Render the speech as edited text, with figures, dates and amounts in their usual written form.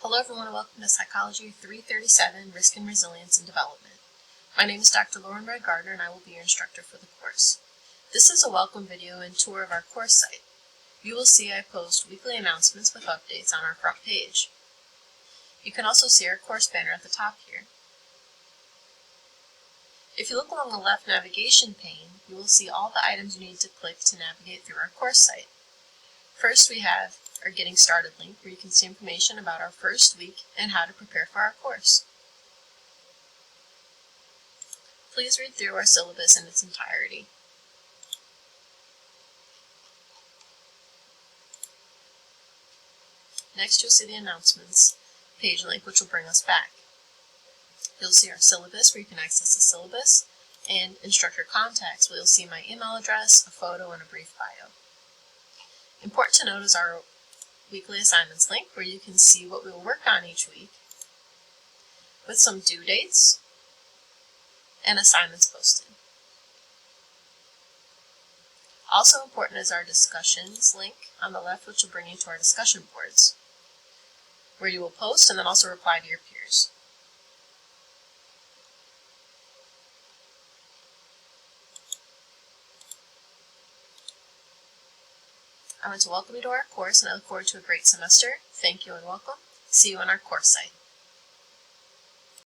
Hello everyone and welcome to Psychology 337, Risk and Resilience in Development. My name is Dr. Roygardner and I will be your instructor for the course. This is a welcome video and tour of our course site. You will see I post weekly announcements with updates on our front page. You can also see our course banner at the top here. If you look along the left navigation pane, you will see all the items you need to click to navigate through our course site. First, we have our Getting Started link, where you can see information about our first week and how to prepare for our course. Please read through our syllabus in its entirety. Next, you'll see the announcements page link, which will bring us back. You'll see our syllabus, where you can access the syllabus, and instructor contacts, where you'll see my email address, a photo, and a brief bio. Important to note is our weekly assignments link, where you can see what we will work on each week, with some due dates and assignments posted. Also important is our discussions link on the left, which will bring you to our discussion boards, where you will post and then also reply to your peers. I want to welcome you to our course, and I look forward to a great semester. Thank you and welcome. See you on our course site.